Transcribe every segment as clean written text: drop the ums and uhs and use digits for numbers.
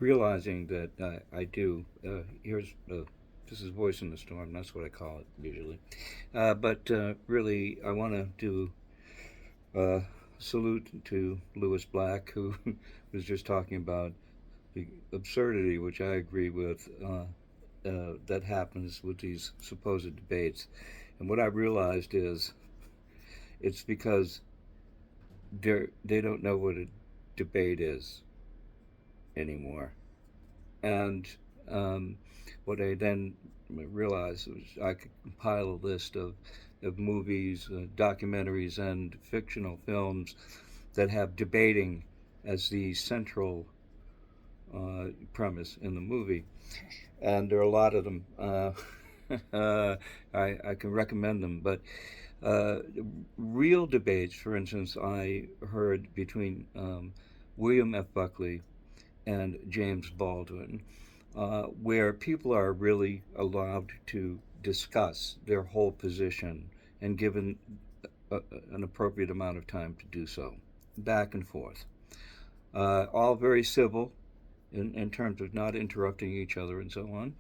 realizing that I do. This is voice in the storm. That's what I call it usually. But really, I want to do a salute to Lewis Black, who was just talking about the absurdity, which I agree with, that happens with these supposed debates. And what I realized is it's because they don't know what a debate is anymore. And um, what I then realized was I could compile a list of movies, documentaries, and fictional films that have debating as the central premise in the movie. And there are a lot of them. I can recommend them, but uh, real debates, for instance, I heard between William F. Buckley and James Baldwin, where people are really allowed to discuss their whole position and given an appropriate amount of time to do so, back and forth. All very civil in terms of not interrupting each other and so on.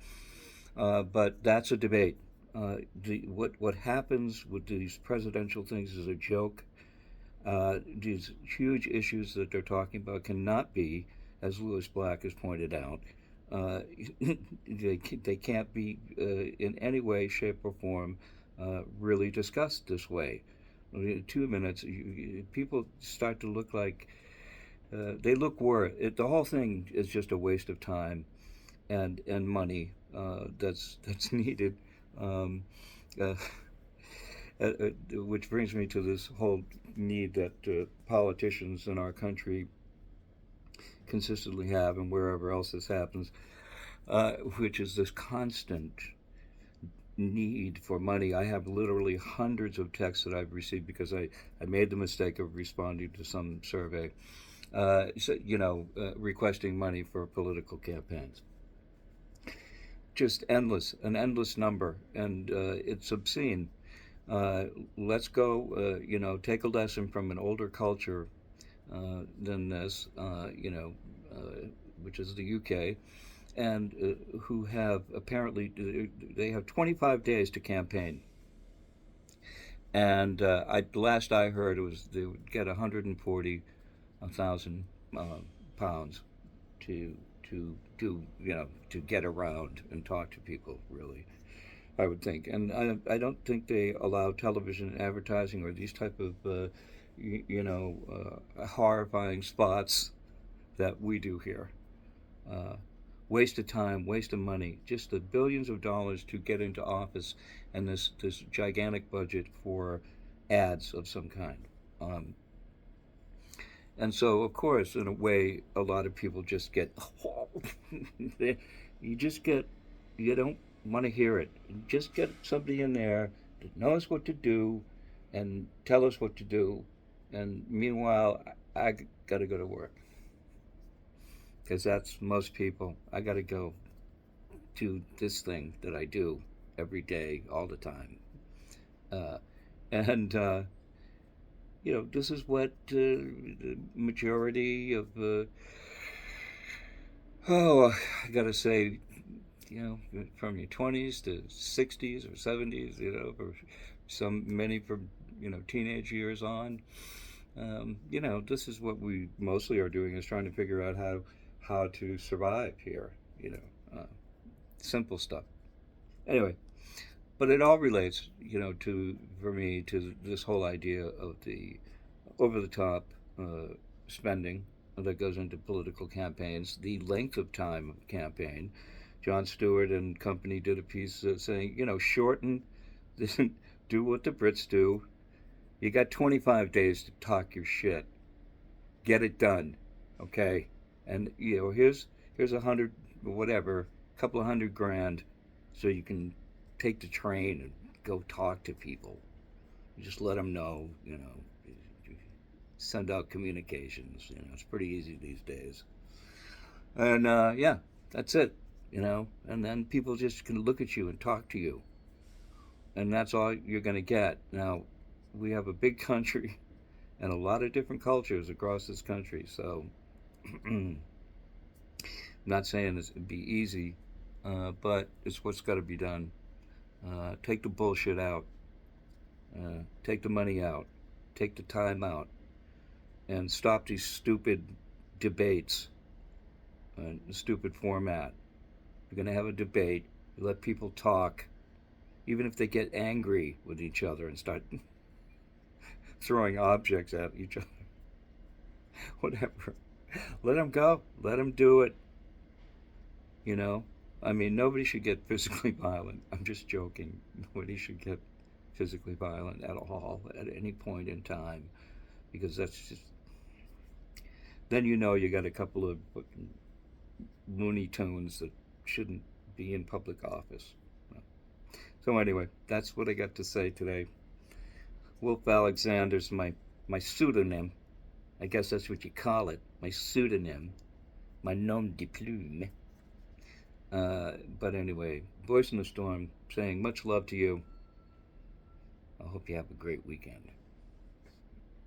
But that's a debate. What happens with these presidential things is a joke. These huge issues that they're talking about cannot be, as Lewis Black has pointed out, uh, they can't be in any way, shape, or form really discussed this way. I mean, 2 minutes, people start to look like they look worse. The whole thing is just a waste of time and money that's needed. Um, uh, which brings me to this whole need that politicians in our country consistently have, and wherever else this happens, which is this constant need for money. I have literally hundreds of texts that I've received because I made the mistake of responding to some survey, requesting money for political campaigns. Just endless, an endless number, and it's obscene. Uh, let's go, take a lesson from an older culture than this, which is the UK, and who have apparently they have 25 days to campaign. And last I heard it was they would get 140,000 pounds to to get around and talk to people really. I would think, and I don't think they allow television advertising or these type of horrifying spots that we do here. Uh, Waste of time, waste of money, just the billions of dollars to get into office, and this gigantic budget for ads of some kind. Um, and so, of course, in a way, a lot of people just get you just get you don't want to hear it. Just get somebody in there that knows what to do and tell us what to do. And meanwhile, I got to go to work because that's most people. I got to go do this thing that I do every day, all the time. Uh, and this is what the majority of I got to say, from your 20s to 60s or 70s, for many from, teenage years on. This is what we mostly are doing is trying to figure out how to survive here, simple stuff. Anyway, but it all relates, to, for me, to this whole idea of the over the top spending that goes into political campaigns, the length of time of campaign. Jon Stewart and company did a piece saying, shorten this, do what the Brits do. You got 25 days to talk your shit. Get it done, okay? And here's 100, whatever, a couple of hundred grand, so you can take the train and go talk to people. You just let them know, send out communications. It's pretty easy these days. And yeah, that's it. And then people just can look at you and talk to you, and that's all you're going to get. Now, we have a big country and a lot of different cultures across this country, so Not saying it'd be easy, but it's what's got to be done. Take the bullshit out. Take the money out. Take the time out. And stop these stupid debates, stupid format. You're going to have a debate. You let people talk, even if they get angry with each other and start throwing objects at each other. Whatever. Let them go. Let them do it. You know? I mean, nobody should get physically violent. I'm just joking. Nobody should get physically violent at all at any point in time because that's just. Then you know you got a couple of Looney Tunes that shouldn't be in public office. So anyway, that's what I got to say today. Wolf Alexander's my pseudonym. I guess that's what you call it. My pseudonym, my nom de plume. But anyway, Voice in the Storm saying much love to you. I hope you have a great weekend.